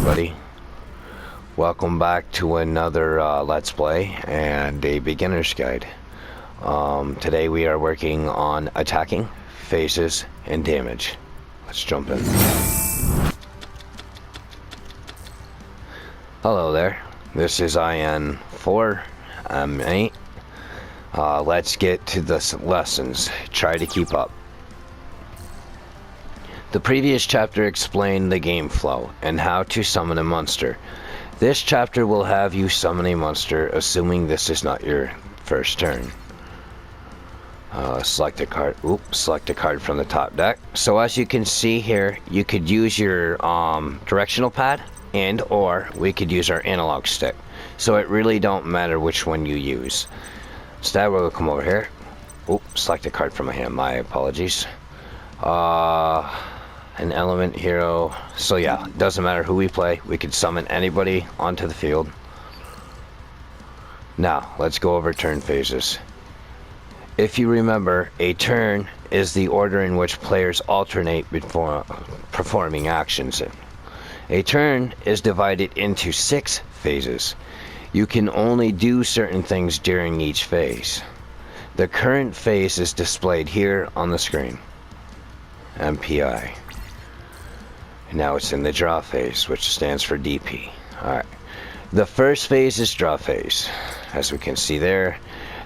everybody. Welcome back to another Let's Play and a beginner's guide. Today we are working on attacking, phases, and damage. Let's jump in. Hello there. This is IN4M8. Let's get to the lessons. Try to keep up. The previous chapter explained the game flow and how to summon a monster. This chapter will have you summon a monster, assuming this is not your first turn. Select a card. Select a card from the top deck. So as you can see here, you could use your directional pad or we could use our analog stick. So it really don't matter which one you use. Instead, we'll come over here. Select a card from my hand. My apologies. An element hero. So yeah, doesn't matter who we play. We could summon anybody onto the field. Now, let's go over turn phases. If you remember, a turn is the order in which players alternate before performing actions. A turn is divided into 6 phases. You can only do certain things during each phase. The current phase is displayed here on the screen. MPI. Now it's in the draw phase, which stands for DP. Alright. The first phase is draw phase. As we can see there,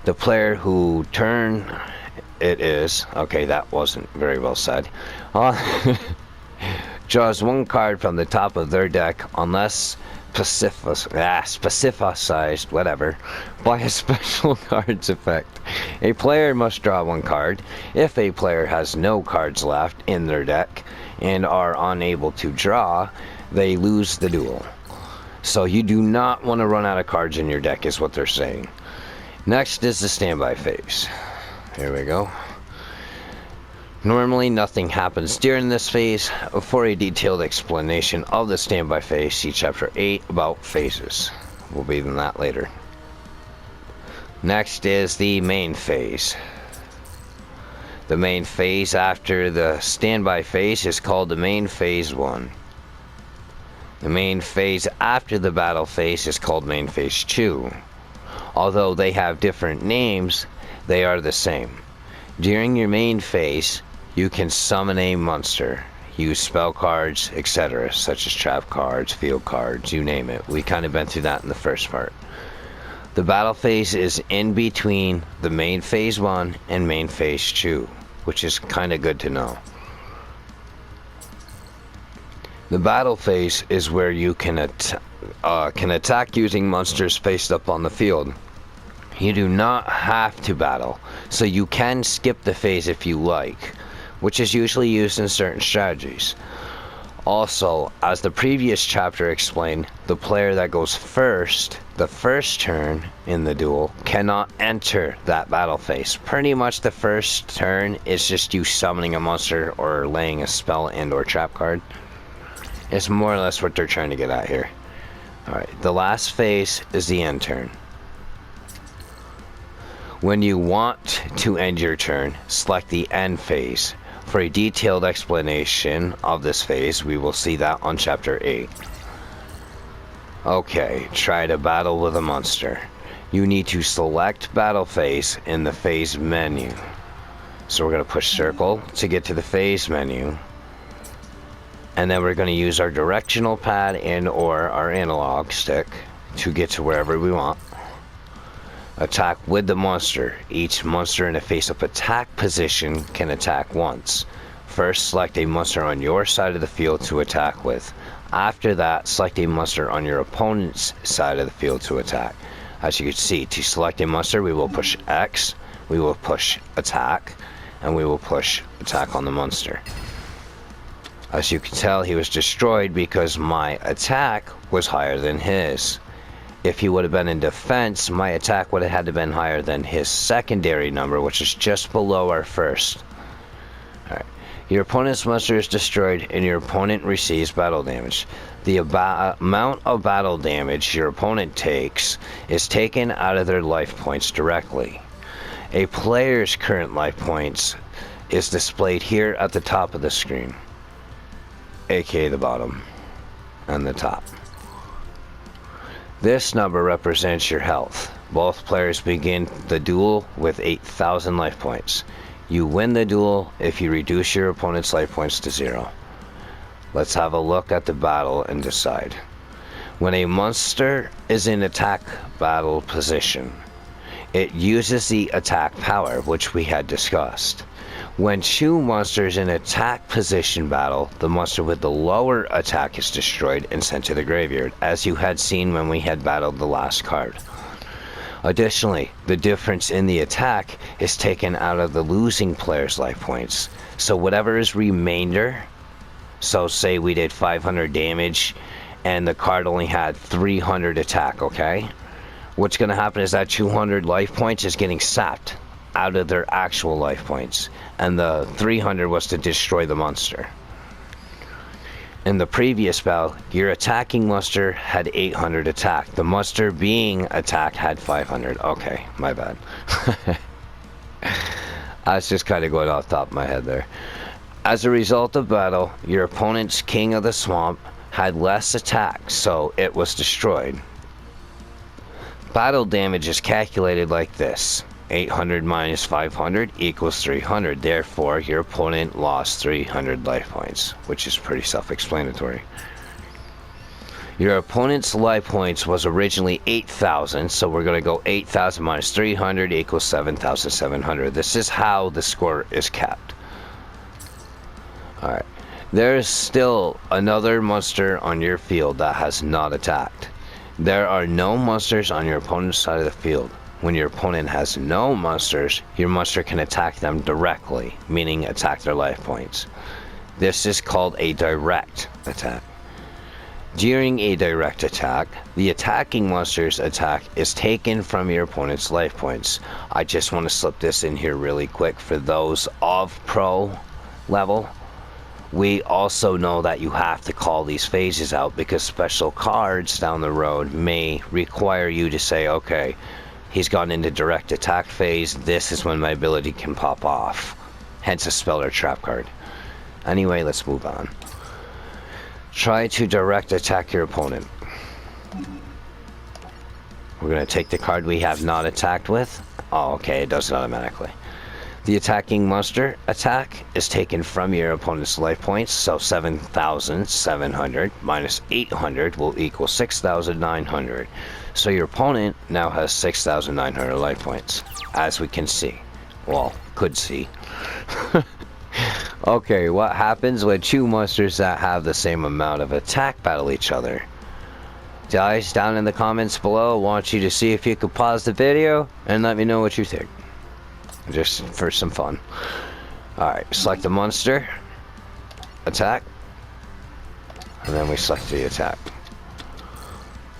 the player who turn it is, okay, that wasn't very well said, draws one card from the top of their deck unless specified, whatever, by a special card's effect. A player must draw one card. If a player has no cards left in their deck and are unable to draw, they lose the duel. So you do not want to run out of cards in your deck, is what they're saying. Next is the standby phase. Here we go. Normally nothing happens during this phase. For a detailed explanation of the standby phase, see chapter 8 about phases. We'll be in that later. Next is the main phase. The main phase after the standby phase is called the main phase 1. The main phase after the battle phase is called main phase 2. Although they have different names, they are the same. During your main phase, you can summon a monster, use spell cards, etc., such as trap cards, field cards, you name it. We kind of been through that in the first part. The battle phase is in between the main phase 1 and main phase 2, which is kind of good to know. The battle phase is where you can attack using monsters faced up on the field. You do not have to battle, so you can skip the phase if you like, which is usually used in certain strategies. Also, as the previous chapter explained, the player that goes first, the first turn in the duel, cannot enter that battle phase. Pretty much the first turn is just you summoning a monster or laying a spell and or trap card. It's more or less what they're trying to get at here. Alright, the last phase is the end turn. When you want to end your turn, select the end phase. For a detailed explanation of this phase, we will see that on chapter 8. Okay, try to battle with a monster. You need to select battle phase in the phase menu. So we're going to push circle to get to the phase menu. And then we're going to use our directional pad and or our analog stick to get to wherever we want. Attack with the monster. Each monster in a face-up attack position can attack once. First, select a monster on your side of the field to attack with. After that, select a monster on your opponent's side of the field to attack. As you can see, to select a monster, we will push X, we will push attack, and we will push attack on the monster. As you can tell, he was destroyed because my attack was higher than his. If he would have been in defense, my attack would have had to have been higher than his secondary number, which is just below our first. Alright. Your opponent's monster is destroyed and your opponent receives battle damage. The amount of battle damage your opponent takes is taken out of their life points directly. A player's current life points is displayed here at the top of the screen, aka the bottom. and the top. This number represents your health. Both players begin the duel with 8,000 life points. You win the duel if you reduce your opponent's life points to 0. Let's have a look at the battle and decide. When a monster is in attack battle position, it uses the attack power, which we had discussed. When two monsters in attack position battle, the monster with the lower attack is destroyed and sent to the graveyard, as you had seen when we had battled the last card. Additionally, the difference in the attack is taken out of the losing player's life points. So whatever is remainder, so say we did 500 damage and the card only had 300 attack, okay? What's going to happen is that 200 life points is getting sapped out of their actual life points, and the 300 was to destroy the monster. In the previous battle, your attacking monster had 800 attack. The monster being attacked had 500. Okay, my bad. I was just kind of going off the top of my head there. As a result of battle, your opponent's King of the Swamp had less attack, so it was destroyed. Battle damage is calculated like this. 800 minus 500 equals 300. Therefore, your opponent lost 300 life points, which is pretty self-explanatory. Your opponent's life points was originally 8,000, so we're going to go 8,000 minus 300 equals 7,700. This is how the score is kept. Alright. There is still another monster on your field that has not attacked. There are no monsters on your opponent's side of the field. When your opponent has no monsters, your monster can attack them directly, meaning attack their life points. This is called a direct attack. During a direct attack, the attacking monster's attack is taken from your opponent's life points. I just want to slip this in here really quick for those of pro level. We also know that you have to call these phases out because special cards down the road may require you to say, okay, he's gone into direct attack phase. This is when my ability can pop off. Hence a spell or trap card. Anyway, let's move on. Try to direct attack your opponent. We're going to take the card we have not attacked with. Oh, okay, it does it automatically. The attacking monster attack is taken from your opponent's life points, so 7,700 minus 800 will equal 6,900. So your opponent now has 6,900 life points, as we can see. Well, could see. Okay, what happens when two monsters that have the same amount of attack battle each other? Guys, down in the comments below, I want you to see if you could pause the video and let me know what you think. Just for some fun. Alright, select the monster. Attack. And then we select the attack.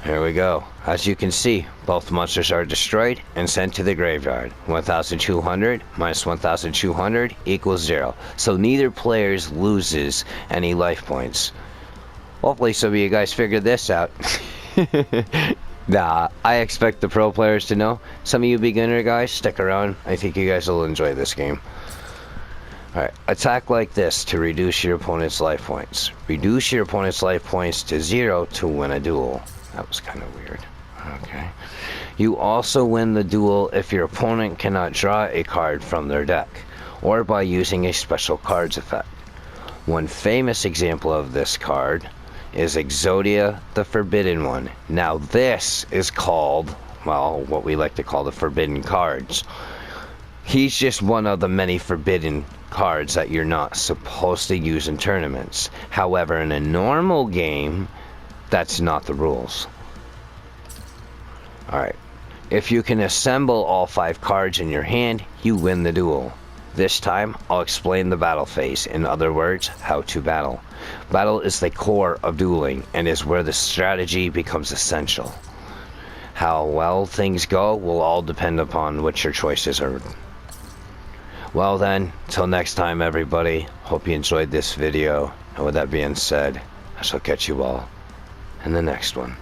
Here we go. As you can see, both monsters are destroyed and sent to the graveyard. 1,200 minus 1,200 equals 0. So neither player loses any life points. Hopefully some of you guys figured this out. Nah, I expect the pro players to know. Some of you beginner guys, stick around. I think you guys will enjoy this game. Alright, attack like this to reduce your opponent's life points. Reduce your opponent's life points to 0 to win a duel. That was kind of weird. Okay. You also win the duel if your opponent cannot draw a card from their deck, or by using a special cards effect. One famous example of this card is Yugioh, the Forbidden One. Now this is called, well, what we like to call the Forbidden Cards. He's just one of the many forbidden cards that you're not supposed to use in tournaments. However, in a normal game, that's not the rules. Alright, if you can assemble all 5 cards in your hand, you win the duel. This time, I'll explain the battle phase, in other words, how to battle. Battle is the core of dueling, and is where the strategy becomes essential. How well things go will all depend upon what your choices are. Well then, till next time everybody, hope you enjoyed this video, and with that being said, I shall catch you all in the next one.